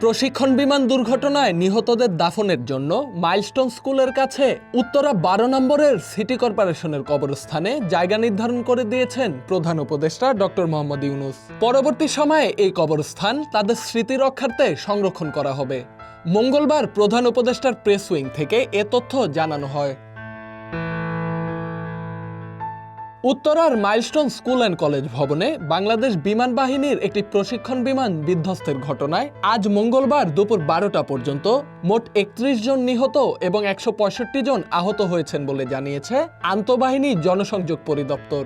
প্রশিক্ষণ বিমান দুর্ঘটনায় নিহতদের দাফনের জন্য মাইলস্টোন স্কুলের কাছে উত্তরা 12 নম্বরের সিটি কর্পোরেশনের কবরস্থানে জায়গা নির্ধারণ করে দিয়েছেন প্রধান উপদেষ্টা ডক্টর মোহাম্মদ ইউনূস। পরবর্তী সময়ে এই কবরস্থান তাদের স্মৃতি রক্ষার্থে সংরক্ষণ করা হবে। মঙ্গলবার প্রধান উপদেষ্টার প্রেস উইং থেকে এ তথ্য জানানো হয়। উত্তরার মাইলস্টোন স্কুল অ্যান্ড কলেজ ভবনে বাংলাদেশ বিমান বাহিনীর একটি প্রশিক্ষণ বিমান বিধ্বস্তের ঘটনায় আজ মঙ্গলবার দুপুর 12টা পর্যন্ত মোট 31 জন নিহত এবং 165 জন আহত হয়েছেন বলে জানিয়েছে আন্তঃবাহিনী জনসংযোগ পরিদপ্তর।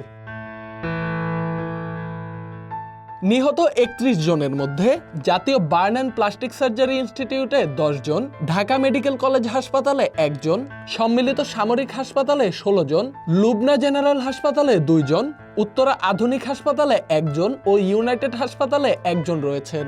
নিহত 31 জনের মধ্যে জাতীয় বার্ন অ্যান্ড প্লাস্টিক সার্জারি ইনস্টিটিউটে 10 জন, ঢাকা মেডিকেল কলেজ হাসপাতালে 1 জন, সম্মিলিত সামরিক হাসপাতালে 16 জন, লুবনা জেনারেল হাসপাতালে 2 জন, উত্তরা আধুনিক হাসপাতালে 1 জন ও ইউনাইটেড হাসপাতালে 1 জন রয়েছেন।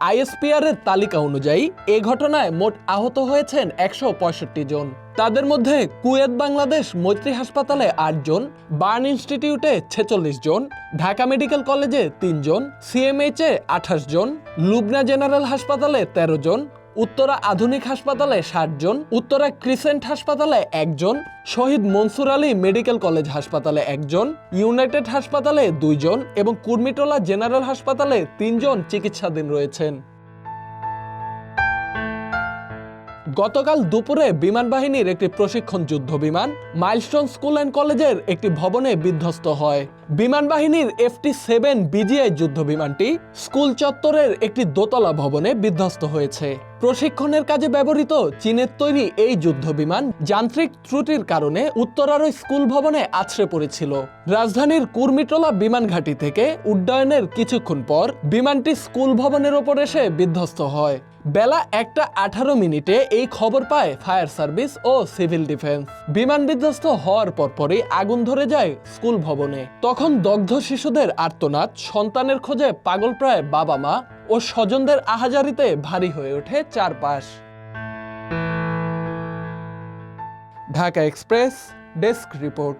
আইএসপিআর এর তালিকা অনুযায়ী এ ঘটনায় মোট আহত হয়েছেন 165 জন। তাদের মধ্যে কুয়েত বাংলাদেশ মৈত্রী হাসপাতালে 8 জন, বার্ন ইনস্টিটিউটে 46 জন, ঢাকা মেডিকেল কলেজে 3 জন, সিএমএইচে 28 জন, লুবনা জেনারেল হাসপাতালে 13 জন, উত্তরা আধুনিক হাসপাতালে 60 জন, উত্তরা ক্রিসেন্ট হাসপাতালে 1 জন, শহীদ মনসুর আলী মেডিকেল কলেজ হাসপাতালে 1 জন, ইউনাইটেড হাসপাতালে 2 জন এবং কুর্মিটোলা জেনারেল হাসপাতালে 3 জন চিকিৎসাধীন রয়েছেন। গতকাল দুপুরে বিমান বাহিনীর একটি প্রশিক্ষণ যুদ্ধ বিমান মাইলস্টোন স্কুল অ্যান্ড কলেজের একটি ভবনে বিধ্বস্ত হয়। বিমান বাহিনীর FT-7 BGI যুদ্ধ বিমানটি স্কুল চত্বরের একটি দোতলা ভবনে বিধ্বস্ত হয়েছে। প্রশিক্ষণের কাজে ব্যবহৃত চীনের তৈরি এই যুদ্ধ বিমান যান্ত্রিক ত্রুটির কারণে উত্তরার ওই স্কুল ভবনে আছড়ে পড়েছিল। রাজধানীর কুর্মিটোলা বিমান ঘাঁটি থেকে উড্ডয়নের কিছুক্ষণ পর বিমানটি স্কুল ভবনের ওপর এসে বিধ্বস্ত হয়। বেলা 1টা 18 এই খবর পায় ফায়ার সার্ভিস ও সিভিল ডিফেন্স। বিমান বিধ্বস্ত হওয়ার পরপরই আগুন ধরে যায় স্কুল ভবনে। তখন দগ্ধ শিশুদের আর্তনাদ, সন্তানের খোঁজে পাগলপ্রায় বাবা মা ও স্বজনদের আহাজারিতে ভারী হয়ে ওঠে চারপাশ। Dhaka express desk report.